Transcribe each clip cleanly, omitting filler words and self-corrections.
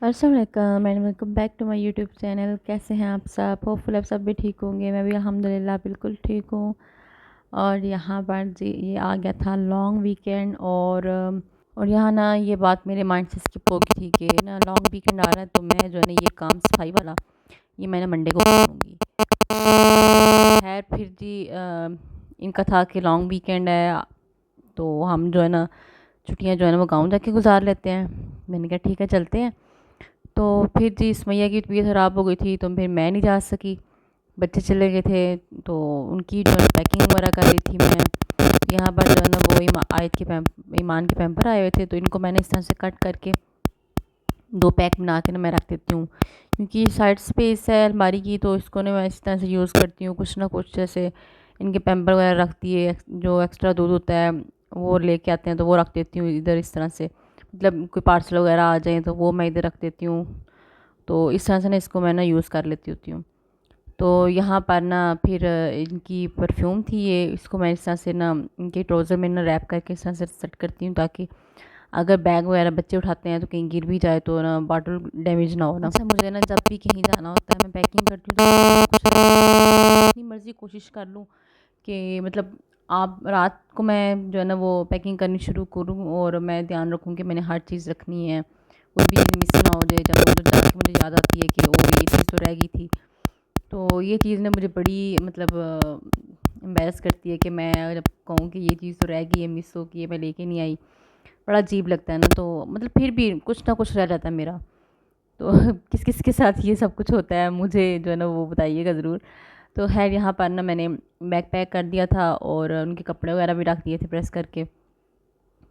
अस्सलाम वालेकुम and welcome back to my YouTube channel. कैसे हैं आप सब? होपफुल आप सब भी ठीक होंगे। मैं भी अल्हम्दुलिल्लाह बिल्कुल ठीक हूँ। और यहाँ पर जी ये आ गया था लॉन्ग वीकेंड और यहाँ ना ये बात मेरे माइंड से स्किप हो गई थी कि ना लॉन्ग वीकेंड आ रहा है तो मैं जो है ना ये काम सफाई वाला ये मैंने मंडे को करूँगी। खैर फिर जी इनका था कि लॉन्ग वीकेंड है तो हम जो है ना छुट्टियाँ जो है ना वो गाँव जाके गुजार लेते हैं। मैंने कहा ठीक है चलते हैं। तो फिर जी सुमैया की तबीयत ख़राब हो गई थी तो फिर मैं नहीं जा सकी। बच्चे चले गए थे तो उनकी जो है पैकिंग वगैरह कर रही थी मैं। यहाँ पर जो है ना वो आयत के ईमान के पैम्पर आए हुए थे तो इनको मैंने इस तरह से कट करके 2 पैक बना के ना मैं रख देती हूँ, क्योंकि साइड स्पेस है अलमारी की तो इसको ना मैं इस तरह से यूज़ करती हूँ। कुछ ना कुछ जैसे इनके पैम्पर वगैरह रखती है, जो एक्स्ट्रा दूध होता है वो लेके आते हैं तो वो रख देती हूँ इधर इस तरह से। मतलब कोई पार्सल वगैरह आ जाए तो वो मैं इधर रख देती हूँ। तो इस तरह से ना इसको मैं ना यूज़ कर लेती होती हूँ। तो यहाँ पर ना फिर इनकी परफ्यूम थी ये, इसको मैं इस तरह से ना इनके ट्राउज़र में ना रैप करके इस तरह से सेट करती हूँ ताकि अगर बैग वगैरह बच्चे उठाते हैं तो कहीं गिर भी जाए तो ना बॉटल डैमेज ना हो ना। अच्छा मुझे ना जब भी कहीं जाना होता है मैं पैकिंग करती हूँ तो कुछ अपनी मर्ज़ी कोशिश कर लूँ कि मतलब आप रात को मैं जो है ना वो पैकिंग करनी शुरू करूँ और मैं ध्यान रखूँ कि मैंने हर चीज़ रखनी है, कोई भी चीज़ मिस ना हो जाए। जब वो तो जाके मुझे याद आती है कि ओ ये चीज़ तो रह गई थी। तो ये चीज़ ना मुझे बड़ी मतलब एम्बैरस करती है कि मैं जब कहूँ कि ये चीज़ तो रह गई है, मिस हो गई है, मैं लेके नहीं आई। बड़ा अजीब लगता है ना, तो मतलब फिर भी कुछ ना कुछ रह जाता है मेरा। तो किस किस के साथ ये सब कुछ होता है मुझे जो है ना वो बताइएगा ज़रूर। तो खैर यहाँ पर ना मैंने बैग पैक कर दिया था और उनके कपड़े वगैरह भी रख दिए थे प्रेस करके,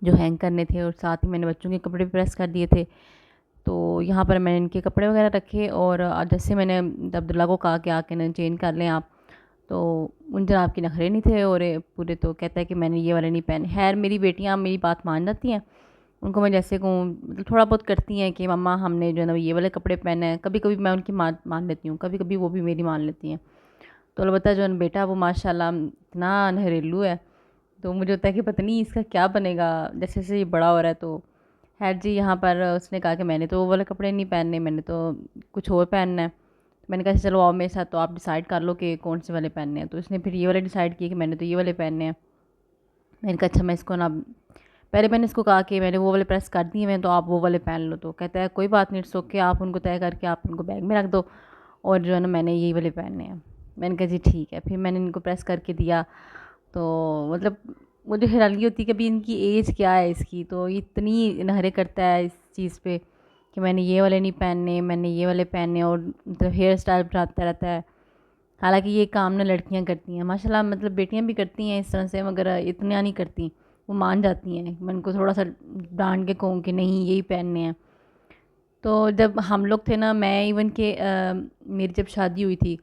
जो हैंग करने थे, और साथ ही मैंने बच्चों के कपड़े भी प्रेस कर दिए थे। तो यहाँ पर मैंने इनके कपड़े वगैरह रखे और जैसे मैंने अब्दुल्ला को कहा कि आके ना चेंज कर लें आप, तो उन जनाब के नखरे नहीं थे और ये पूरे, तो कहता है कि मैंने ये वाले नहीं पहने। खैर मेरी बेटियाँ मेरी बात मान जाती हैं, उनको मैं जैसे कहूँ मतलब थोड़ा बहुत करती हैं कि मम्मा हमने जो है ना ये वाले कपड़े पहने हैं। कभी कभी मैं उनकी मान लेती हूँ, कभी कभी वो भी मेरी मान लेती हैं। तो अलबत्ता जो है ना बेटा वो माशाल्लाह इतना नहरेलू है, तो मुझे होता है कि पता नहीं इसका क्या बनेगा जैसे जैसे ये बड़ा हो रहा है। तो खैर जी यहाँ पर उसने कहा कि मैंने तो वो वाले कपड़े नहीं पहनने, मैंने तो कुछ और पहनना है। तो मैंने कहा चलो आओ मेरे साथ, तो आप डिसाइड कर लो कि कौन से वाले पहनने हैं। तो उसने फिर ये वाले डिसाइड किए कि मैंने तो ये वाले पहनने हैं। मैंने कहा अच्छा मैं इसको ना, पहले मैंने इसको कहा कि मैंने वो वाले प्रेस कर दिए हैं तो आप वो वाले पहन लो। तो कहता है कोई बात नहीं, इट्स ओके, आप उनको तय करके आप उनको बैग में रख दो और जो है ना मैंने यही वाले पहनने हैं। मैंने कहा जी ठीक है। फिर मैंने इनको प्रेस करके दिया। तो मतलब मुझे हैरानी होती है कि अभी इनकी एज क्या है इसकी, तो ये इतनी नखरे करता है इस चीज़ पे कि मैंने ये वाले नहीं पहनने, मैंने ये वाले पहनने, और मतलब हेयर स्टाइल बनाता रहता है। हालांकि ये काम ना लड़कियां करती हैं माशाल्लाह, मतलब बेटियां भी करती हैं इस तरह से, मगर इतना नहीं करती। वो मान जाती हैं, मैं उनको थोड़ा सा डांट के कहूँ कि नहीं यही पहनने हैं। तो जब हम लोग थे ना, मैं इवन के मेरी जब शादी हुई थी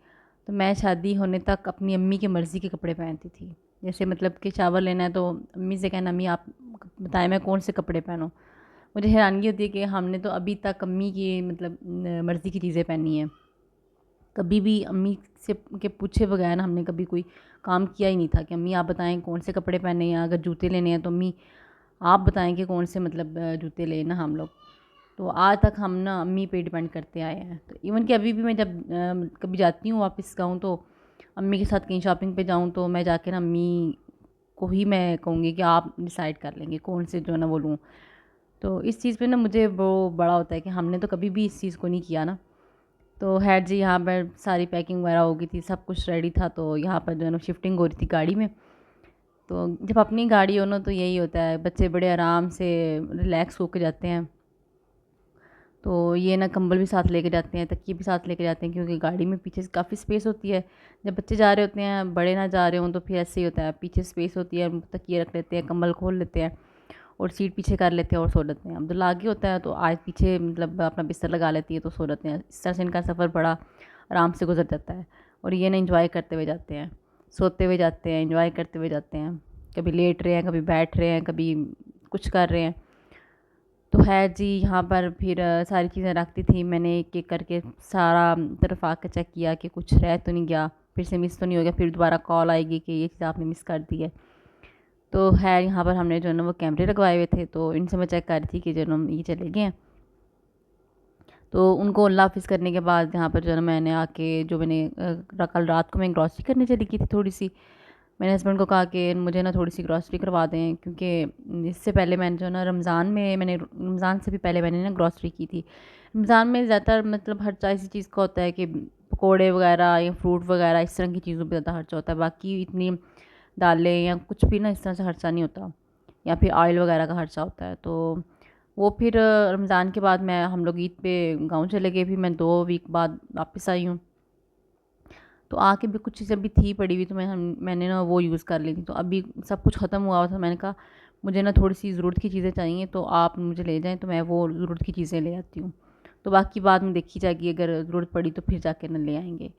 तो मैं शादी होने तक अपनी अम्मी की मर्ज़ी के कपड़े पहनती थी। जैसे मतलब कि चावल लेना है तो अम्मी से कहना अम्मी आप बताएं मैं कौन से कपड़े पहनूं। मुझे हैरानगी होती है कि हमने तो अभी तक अम्मी की मतलब मर्ज़ी की चीज़ें पहनी हैं। कभी भी अम्मी से के पूछे बगैर ना हमने कभी कोई काम किया ही नहीं था कि अम्मी आप बताएं कौन से कपड़े पहने हैं। अगर जूते लेने हैं तो अम्मी आप बताएं कि कौन से मतलब जूते लेना हम लोग। तो आज तक हम ना अम्मी पे डिपेंड करते आए हैं। तो इवन कि अभी भी मैं जब कभी जाती हूँ वापस गाँव तो अम्मी के साथ कहीं शॉपिंग पे जाऊँ तो मैं जाके ना अम्मी को ही मैं कहूँगी कि आप डिसाइड कर लेंगे कौन से जो है ना वो लूँ। तो इस चीज़ पे ना मुझे वो बड़ा होता है कि हमने तो कभी भी इस चीज़ को नहीं किया ना। तो खैर जी यहाँ पर सारी पैकिंग वगैरह हो गई थी, सब कुछ रेडी था। तो यहाँ पर जो है ना शिफ्टिंग हो रही थी गाड़ी में। तो जब अपनी गाड़ी हो ना तो यही होता है, बच्चे बड़े आराम से रिलैक्स होकर जाते हैं। तो ये ना कंबल भी साथ लेके जाते हैं, तकिए भी साथ लेके जाते हैं, क्योंकि गाड़ी में पीछे काफ़ी स्पेस होती है। जब बच्चे जा रहे होते हैं, बड़े ना जा रहे हों, तो फिर ऐसे ही होता है, पीछे स्पेस होती है, तकिए रख लेते हैं, कंबल खोल लेते हैं और सीट पीछे कर लेते हैं और सो लेते हैं। अब्दुल्ला आगे होता है तो आज पीछे मतलब अपना बिस्तर लगा लेती है तो सो लेते हैं। इस तरह से इनका सफ़र बड़ा आराम से गुजर जाता है। और ये ना इंजॉय करते हुए जाते हैं, सोते हुए जाते हैं, इंजॉय करते हुए जाते हैं। कभी लेट रहे हैं, कभी बैठ रहे हैं, कभी कुछ कर रहे हैं। तो है जी यहाँ पर फिर सारी चीज़ें रखती थी मैंने एक एक करके, सारा तरफ आकर चेक किया कि कुछ रह तो नहीं गया, फिर से मिस तो नहीं हो गया, फिर दोबारा कॉल आएगी कि ये चीज़ आपने मिस कर दी है। तो है यहाँ पर हमने जो है ना वो कैमरे लगवाए हुए थे, तो इनसे मैं चेक कर रही थी कि जो है ना ये चले गए हैं। तो उनको अल्लाह हाफ़िज़ करने के बाद यहाँ पर जो है ना मैंने आके जो मैंने कल रात को मैं ग्रॉसरी करने चली गई थी थोड़ी सी। मैंने हस्बैंड को कहा कि मुझे ना थोड़ी सी ग्रॉसरी करवा दें, क्योंकि इससे पहले मैंने जो है ना रमज़ान से भी पहले मैंने ना ग्रॉसरी की थी। रमज़ान में ज़्यादातर मतलब हर ऐसी चीज़ का होता है कि पकोड़े वगैरह या फ्रूट वगैरह इस तरह की चीज़ों पर ज़्यादा खर्चा होता है, बाकी इतनी दालें या कुछ भी ना इस तरह से खर्चा नहीं होता, या फिर ऑयल वगैरह का खर्चा होता है। तो वो फिर रमज़ान के बाद हम लोग ईद पे गाँव चले गए, फिर मैं 2 वीक बाद वापस आई हूँ। तो आके भी कुछ चीज़ें अभी थी पड़ी हुई, तो मैंने ना वो यूज़ कर ली थी। तो अभी सब कुछ ख़त्म हुआ था, मैंने कहा मुझे ना थोड़ी सी ज़रूरत की चीज़ें चाहिए, तो आप मुझे ले जाएँ, तो मैं वो ज़रूरत की चीज़ें ले आती हूँ। तो बाकी बाद में देखी जाएगी, अगर ज़रूरत पड़ी तो फिर जाके ना ले आएँगे।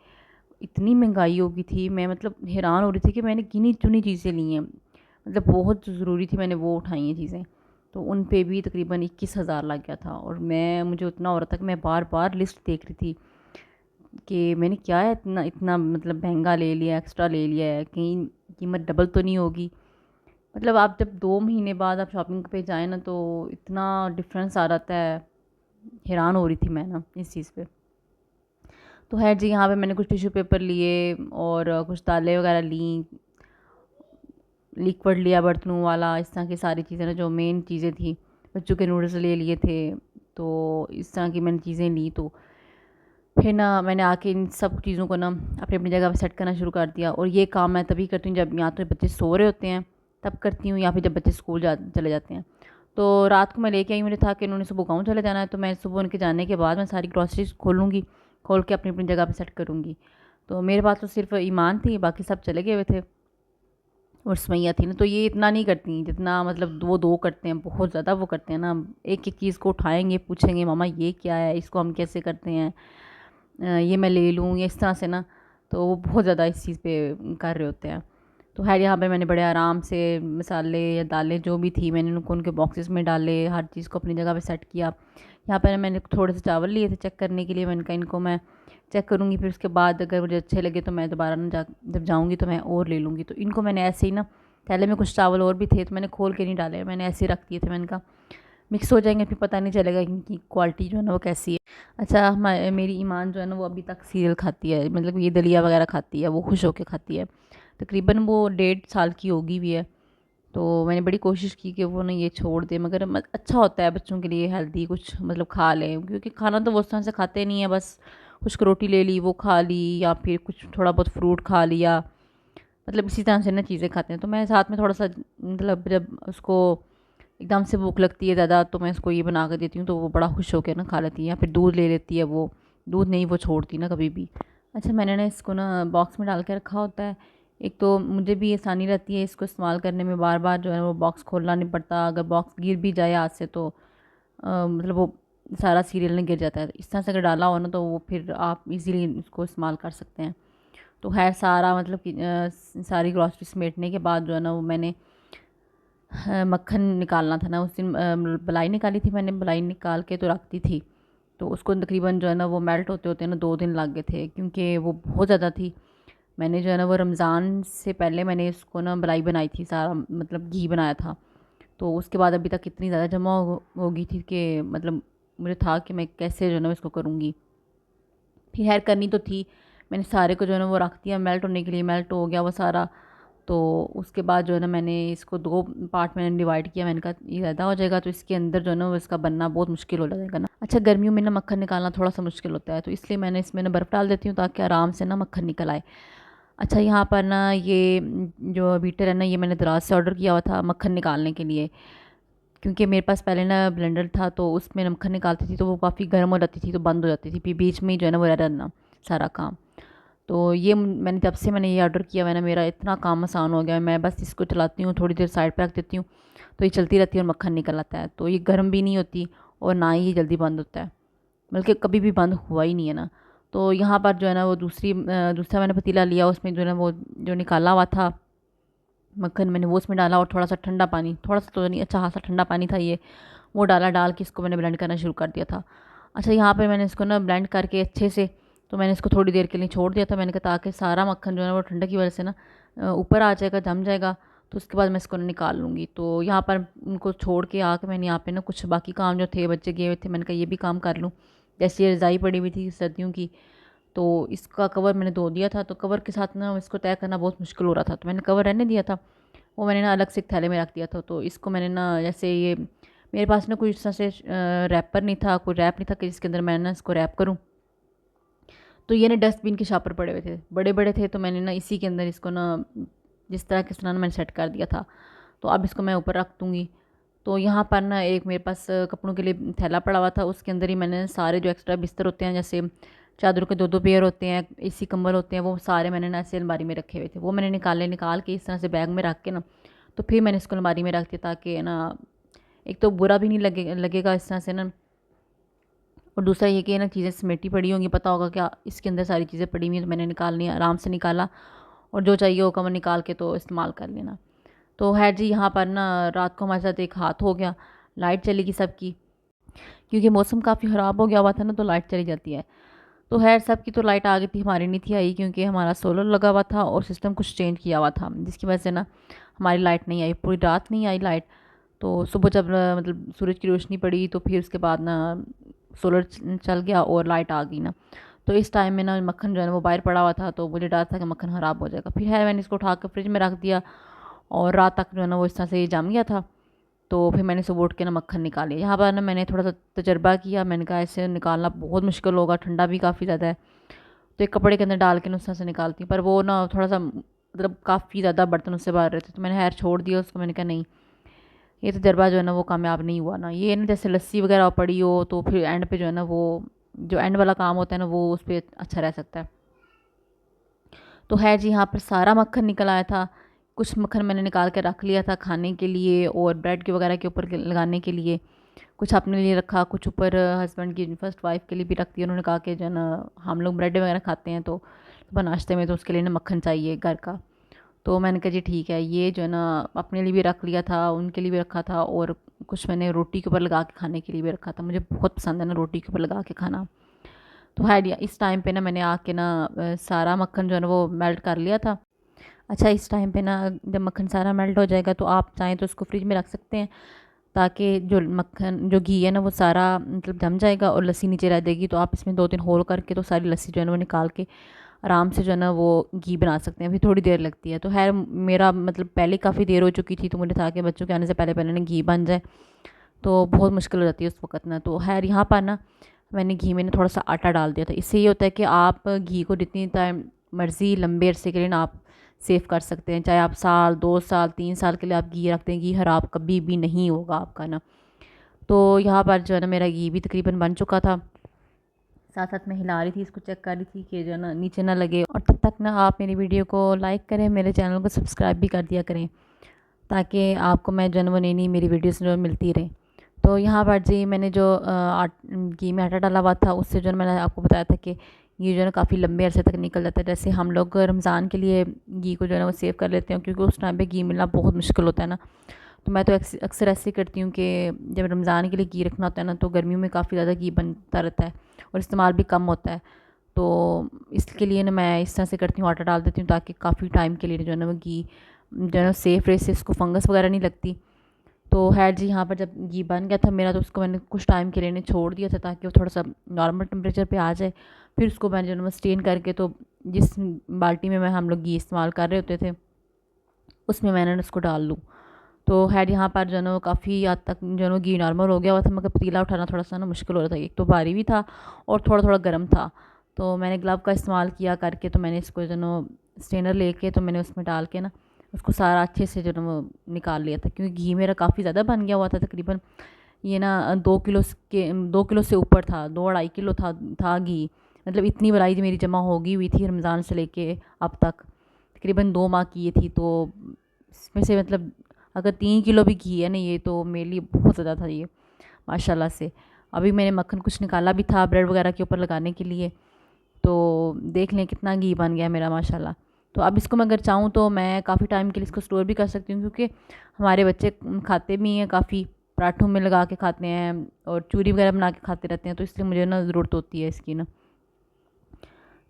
इतनी महंगाई हो गई थी, मैं मतलब हैरान हो रही थी कि मैंने गिनी-चुनी चीज़ें ली हैं, मतलब बहुत ज़रूरी थी, मैंने वो उठाई हैं चीज़ें। तो उन पे भी तकरीबन 21,000 लग गया था, और मुझे उतना हो रहा था कि मैं बार-बार लिस्ट देख रही थी कि मैंने क्या है इतना इतना मतलब महंगा ले लिया, एक्स्ट्रा ले लिया है, कहीं कीमत डबल तो नहीं होगी। मतलब आप जब 2 महीने बाद आप शॉपिंग पे जाएँ ना, तो इतना डिफ़रेंस आ जाता है, हैरान हो रही थी मैं ना इस चीज़ पे। तो ख़ैर जी, यहाँ पे मैंने कुछ टिश्यू पेपर लिए और कुछ दालें वगैरह लीं, लिक्विड लिया बर्तनों वाला, इस तरह की सारी चीज़ें ना जो मेन चीज़ें थी। बच्चों के नूडल्स ले लिए थे, तो इस तरह की मैंने चीज़ें ली। तो फिर ना मैंने आके इन सब चीज़ों को ना अपनी अपनी जगह पे सेट करना शुरू कर दिया, और ये काम मैं तभी करती हूँ जब या तो बच्चे सो रहे होते हैं तब करती हूँ, या फिर जब बच्चे स्कूल चले जाते हैं। तो रात को मैं लेके आई, मुझे था कि उन्होंने सुबह गाँव चले जाना है, तो मैं सुबह उनके जाने के बाद मैं सारी ग्रॉसरीज़ खोलूँगी, खोल के अपनी अपनी जगह पे सेट करूँगी। तो मेरे पास तो सिर्फ ईमान थी, बाकी सब चले गए हुए थे, और सुमैया थी ना, तो ये इतना नहीं करती जितना मतलब वो 2 करते हैं, बहुत ज़्यादा वो करते हैं ना। एक-एक चीज़ को उठाएँगे, पूछेंगे मम्मा ये क्या है? इसको हम कैसे करते हैं? ये मैं ले लूँ या इस तरह से ना, तो वो बहुत ज़्यादा इस चीज़ पे कर रहे होते हैं। तो ख़ैर यहाँ पे मैंने बड़े आराम से मसाले या दालें जो भी थी, मैंने उनको उनके बॉक्सेस में डाले, हर चीज़ को अपनी जगह पे सेट किया। यहाँ पे मैंने थोड़े से चावल लिए थे चेक करने के लिए, मैंने कहा इनको मैं चेक करूँगी, फिर उसके बाद अगर मुझे अच्छे लगे तो मैं दोबारा ना जब जाऊँगी तो मैं और ले लूँगी। तो इनको मैंने ऐसे ही ना, थैले में कुछ चावल और भी थे, तो मैंने खोल के नहीं डाले, मैंने ऐसे ही रख दिए थे। मैंने कहा मिक्स हो जाएँगे, फिर पता नहीं चलेगा इनकी क्वालिटी जो है ना वो कैसी है। अच्छा, मेरी ईमान जो है ना वो अभी तक सीरियल खाती है, मतलब ये दलिया वगैरह खाती है, वो खुश होके खाती है। तकरीबन वो 1.5 साल की होगी भी है। तो मैंने बड़ी कोशिश की कि वो ना ये छोड़ दे, मगर अच्छा होता है बच्चों के लिए हेल्दी कुछ मतलब खा लें, क्योंकि खाना तो वो उस तरह से खाते नहीं है, बस खुश्क रोटी ले ली वो खा ली, या फिर कुछ थोड़ा बहुत फ्रूट खा लिया, मतलब इसी तरह से ना चीज़ें खाते हैं। तो मैं साथ में थोड़ा सा मतलब जब उसको एकदम से भूख लगती है ज़्यादा, तो मैं उसको ये बना कर देती हूँ, तो वो बड़ा खुश होकर ना खा लेती है, या फिर दूध ले लेती है वो, दूध नहीं वो छोड़ती ना कभी भी। अच्छा, मैंने ना इसको ना बॉक्स में डाल के रखा होता है, एक तो मुझे भी आसानी रहती है इसको इस्तेमाल करने में, बार बार जो है वो बॉक्स खोलना नहीं पड़ता, अगर बॉक्स गिर भी जाए हाथ से तो मतलब वो सारा सीरियल नहीं गिर जाता है। इस तरह से अगर डाला हो ना, तो वो फिर आप इजीली इसको इस्तेमाल कर सकते हैं। तो खैर सारा मतलब कि सारी ग्रॉसरी समेटने के बाद जो है ना वो मैंने मक्खन निकालना था ना, उस दिन मलाई निकाली थी मैंने, मलाई निकाल के तो रख दी थी, तो उसको तकरीबन जो है ना वो मेल्ट होते होते ना 2 दिन लग गए थे, क्योंकि वो बहुत ज़्यादा थी। मैंने जो है ना वो रमज़ान से पहले मैंने इसको ना मलाई बनाई थी, सारा मतलब घी बनाया था, तो उसके बाद अभी तक इतनी ज़्यादा जमा हो गई थी कि मतलब मुझे था कि मैं कैसे जो है ना इसको करूँगी। फिर खैर करनी तो थी, मैंने सारे को जो है ना वो रख दिया मेल्ट होने के लिए, मेल्ट हो गया वो सारा। तो उसके बाद जो है ना मैंने इसको 2 पार्ट में डिवाइड किया, मैंने कहा ये ज़्यादा हो जाएगा तो इसके अंदर जो है ना वो इसका बनना बहुत मुश्किल हो जाएगा ना। अच्छा, गर्मियों में ना मक्खन निकालना थोड़ा सा मुश्किल होता है, तो इसलिए मैंने इसमें ना बर्फ़ डाल देती हूँ ताकि आराम से ना मक्खन निकल आए। अच्छा, यहाँ पर ना ये जो बीटर है ना, ये मैंने दराज से ऑर्डर किया हुआ था मक्खन निकालने के लिए, क्योंकि मेरे पास पहले ना ब्लेंडर था, तो उसमें मक्खन निकालती थी तो वो काफ़ी गर्म हो जाती थी, तो बंद हो जाती थी, फिर बीच में ही जो है ना वो रह जाना सारा काम। तो ये मैंने जब से मैंने ये ऑर्डर किया हुआ है ना, मेरा इतना काम आसान हो गया है, मैं बस इसको चलाती हूँ, थोड़ी देर साइड पे रख देती हूँ, तो ये चलती रहती है और मक्खन निकल आता है, तो ये गर्म भी नहीं होती और ना ही ये जल्दी बंद होता है, बल्कि कभी भी बंद हुआ ही नहीं है ना। तो यहाँ पर जो है ना वो दूसरा मैंने पतीला लिया, उसमें जो है ना वो जो निकाला हुआ था मक्खन, मैंने वो उसमें डाला, और थोड़ा सा ठंडा पानी, थोड़ा सा तो नहीं, अच्छा खासा ठंडा पानी था ये, वो डाल के इसको मैंने ब्लेंड करना शुरू कर दिया था। अच्छा, यहाँ पर मैंने इसको ना ब्लेंड करके अच्छे से, तो मैंने इसको थोड़ी देर के लिए छोड़ दिया था, मैंने कहा ताकि सारा मक्खन जो है ना वो ठंडा की वजह से ना ऊपर आ जाएगा, जम जाएगा, तो उसके बाद मैं इसको ना निकाल लूँगी। तो यहाँ पर उनको छोड़ के आके मैंने यहाँ पे ना कुछ बाकी काम जो थे, बच्चे गए हुए थे, मैंने कहा ये भी काम कर लूँ, जैसे ये रज़ाई पड़ी हुई थी सर्दियों की, तो इसका कवर मैंने धो दिया था। तो कवर के साथ ना इसको तय करना बहुत मुश्किल हो रहा था, तो मैंने कवर रहने दिया था, वो मैंने ना अलग से एक थैले में रख दिया था। तो इसको मैंने ना जैसे ये मेरे पास ना कोई इस तरह से रैपर नहीं था, कोई रैप नहीं था कि जिसके अंदर मैं ना इसको रैप करूँ। तो ये ना डस्टबिन के शापर पड़े हुए थे, बड़े बड़े थे, तो मैंने ना इसी के अंदर इसको ना जिस तरह किस तरह ना मैंने सेट कर दिया था। तो अब इसको मैं ऊपर रख दूँगी। तो यहाँ पर ना एक मेरे पास कपड़ों के लिए थैला पड़ा हुआ था, उसके अंदर ही मैंने सारे जो एक्स्ट्रा बिस्तर होते हैं, जैसे चादरों के 2-2 पेयर होते हैं, एसी कंबल होते हैं, वो सारे मैंने ना ऐसे अलमारी में रखे हुए थे। वो मैंने निकाल के इस तरह से बैग में रख के ना, तो फिर मैंने इसको अलमारी में रख दिया, ताकि ना एक तो बुरा भी नहीं लगेगा इस तरह से ना, और दूसरा ये कि ना चीज़ें समेटी पड़ी होंगी, पता होगा क्या इसके अंदर सारी चीज़ें पड़ी हुई हैं। तो मैंने निकालनी, आराम से निकाला, और जो चाहिए होगा वो निकाल के तो इस्तेमाल कर लेना। तो है जी, यहाँ पर ना रात को हमारे साथ एक हाथ हो गया, लाइट चली गई सबकी, क्योंकि मौसम काफ़ी ख़राब हो गया हुआ था ना, तो लाइट चली जाती है। तो खैर सबकी तो लाइट आ गई थी, हमारी नहीं थी आई, क्योंकि हमारा सोलर लगा हुआ था और सिस्टम कुछ चेंज किया हुआ था, जिसकी वजह से ना हमारी लाइट नहीं आई, पूरी रात नहीं आई लाइट। तो सुबह जब मतलब सूरज की रोशनी पड़ी, तो फिर उसके बाद ना सोलर चल गया और लाइट आ गई ना। तो इस टाइम में ना मक्खन जो है ना वो बाहर पड़ा हुआ था, तो मुझे डर था कि मक्खन ख़राब हो जाएगा। फिर है मैंने इसको उठा कर फ्रिज में रख दिया, और रात तक जो है ना वो इस तरह से जम गया था। तो फिर मैंने सुबह उठ के ना मक्खन निकाले। यहाँ पर ना मैंने थोड़ा सा तजर्बा किया, मैंने कहा ऐसे निकालना बहुत मुश्किल होगा, ठंडा भी काफ़ी ज़्यादा है। तो एक कपड़े के अंदर डाल के ना उस तरह से निकालती हूँ, पर वो ना थोड़ा सा मतलब काफ़ी ज़्यादा बर्तन उससे बाहर रहे थे, तो मैंने खैर छोड़ दिया उसको। मैंने कहा नहीं, ये तजर्बा जो है ना वो कामयाब नहीं हुआ ना। ये ना जैसे लस्सी वगैरह पड़ी हो, तो फिर एंड पे जो है ना वो जो एंड वाला काम होता है ना, वो उस पर अच्छा रह सकता है। तो है जी, यहाँ पर सारा मक्खन निकल आया था। कुछ मक्खन मैंने निकाल के रख लिया था खाने के लिए, और ब्रेड के वगैरह के ऊपर लगाने के लिए। कुछ अपने लिए रखा, कुछ ऊपर हस्बैंड की फर्स्ट वाइफ के लिए भी रख दिया। उन्होंने कहा कि जो है ना हम लोग ब्रेड वगैरह खाते हैं, तो सुबह नाश्ते में तो उसके लिए ना मक्खन चाहिए घर का। तो मैंने कहा जी ठीक है, ये जो है ना अपने लिए भी रख लिया था, उनके लिए भी रखा था, और कुछ मैंने रोटी के ऊपर लगा के खाने के लिए भी रखा था। मुझे बहुत पसंद है ना रोटी के ऊपर लगा के खाना। तो है इस टाइम पे ना मैंने आके ना सारा मक्खन जो है ना वो मेल्ट कर लिया था। अच्छा, इस टाइम पे ना जब मक्खन सारा मेल्ट हो जाएगा, तो आप चाहें तो उसको फ्रिज में रख सकते हैं, ताकि जो मक्खन जो घी है ना वो सारा मतलब जम जाएगा और लस्सी नीचे रह जाएगी। तो आप इसमें 2-3 होल करके तो सारी लस्सी जो है ना वो निकाल के आराम से जो है ना वो घी बना सकते हैं। फिर थोड़ी देर लगती है। तो खैर मेरा मतलब पहले काफ़ी देर हो चुकी थी, तो मुझे था कि बच्चों के आने से पहले पहले ना घी बन जाए, तो बहुत मुश्किल हो जाती है उस वक्त ना। तो खैर यहाँ पर ना मैंने घी में ना थोड़ा सा आटा डाल दिया था। इससे ये होता है कि आप घी को जितनी टाइम मर्ज़ी लंबे अरसे के लिए ना आप सेव कर सकते हैं। चाहे आप साल 2 साल 3 साल के लिए आप घी रखते हैं, घी ख़राब कभी भी नहीं होगा आपका ना। तो यहाँ पर जो है ना मेरा घी भी तकरीबन बन चुका था। साथ साथ मैं हिला रही थी, इसको चेक कर रही थी कि जो है ना नीचे ना लगे। और तब तक ना आप मेरी वीडियो को लाइक करें, मेरे चैनल को सब्सक्राइब भी कर दिया करें, ताकि आपको मैं जो है ना वो नई नई मेरी वीडियोस जो मिलती रहे। तो यहाँ पर जी मैंने जो घी में आटा डाला हुआ था, उससे जो है मैंने आपको बताया था कि ये जो है ना काफ़ी लंबे अरसे तक निकल जाता है। जैसे हम लोग रमज़ान के लिए घी को जो है ना वो सेव कर लेते हैं, क्योंकि उस टाइम पे घी मिलना बहुत मुश्किल होता है ना। तो मैं तो अक्सर ऐसे करती हूँ कि जब रमज़ान के लिए घी रखना होता है ना, तो गर्मियों में काफ़ी ज़्यादा घी बनता रहता है और इस्तेमाल भी कम होता है। तो इसके लिए ना मैं इस तरह से करती हूँ, आटा डाल देती हूँ, ताकि काफ़ी टाइम के लिए जो है ना वो घी जो है ना सेफ़ रहे, से इसको फंगस वगैरह नहीं लगती। तो खैर जी, यहाँ पर जब घी बन गया था मेरा, तो उसको मैंने कुछ टाइम के लिए छोड़ दिया था, ताकि वो थोड़ा सा नॉर्मल टेम्परेचर पे आ जाए। फिर उसको मैंने जो है ना स्टेन करके, तो जिस बाल्टी में मैं हम लोग घी इस्तेमाल कर रहे होते थे, उसमें मैंने उसको डाल लूँ। तो खैर यहाँ पर जो है ना वो काफ़ी हद तक जो है ना घी नॉर्मल हो गया हुआ था, मगर पतीला उठाना थोड़ा सा ना मुश्किल हो रहा था। एक तो भारी भी था और थोड़ा थोड़ा गर्म था। तो मैंने ग्लव का इस्तेमाल किया करके, तो मैंने इसको जो है ना स्ट्रेनर लेके, तो मैंने उसमें डाल के ना उसको सारा अच्छे से जो है ना वो निकाल लिया था, क्योंकि घी मेरा काफ़ी ज़्यादा बन गया हुआ था। तकरीबन ये ना 2 किलो से ऊपर था, 2-2.5 किलो था घी। मतलब इतनी मलाई मेरी जमा होगी हुई थी रमज़ान से लेके अब तक, तकरीबन 2 माह की ये थी। तो इसमें से मतलब अगर 3 किलो भी घी है ना, ये तो मेरे लिए बहुत ज़्यादा था ये, माशाल्लाह से। अभी मैंने मक्खन कुछ निकाला भी था ब्रेड वगैरह के ऊपर लगाने के लिए, तो देख लें कितना घी बन गया मेरा माशाल्लाह। तो अब इसको मैं अगर चाहूँ तो मैं काफ़ी टाइम के लिए इसको स्टोर भी कर सकती हूँ, क्योंकि हमारे बच्चे खाते भी हैं काफ़ी, पराठों में लगा के खाते हैं और चूरी वगैरह बना के खाते रहते हैं, तो इसलिए मुझे ना ज़रूरत होती है इसकी ना।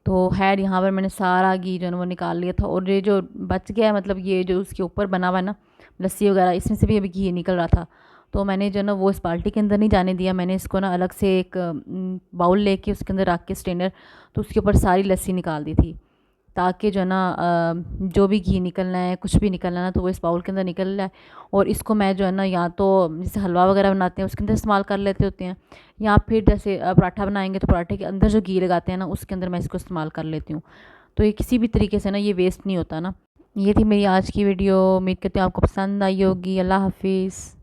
तो खैर यहाँ पर मैंने सारा घी जो है ना वो निकाल लिया था, और ये जो बच गया है, मतलब ये जो उसके ऊपर बना हुआ है ना लस्सी वगैरह, इसमें से भी अभी घी निकल रहा था। तो मैंने जो ना वो इस बाल्टी के अंदर नहीं जाने दिया, मैंने इसको ना अलग से एक बाउल लेके उसके अंदर रख के स्ट्रेनर, तो उसके ऊपर सारी लस्सी निकाल दी थी, ताकि जो ना जो भी घी निकलना है, कुछ भी निकलना है ना, तो वो इस बाउल के अंदर निकल जाए। और इसको मैं जो है ना, या तो जैसे हलवा वगैरह बनाते हैं उसके अंदर इस्तेमाल कर लेते होते हैं, या फिर जैसे पराठा बनाएंगे तो पराठे के अंदर जो घी लगाते हैं ना, उसके अंदर मैं इसको इस्तेमाल कर लेती हूँ। तो ये किसी भी तरीके से ना ये वेस्ट नहीं होता ना। ये थी मेरी आज की वीडियो, उम्मीद करती हूँ आपको पसंद आई होगी। अल्लाह हाफिज़।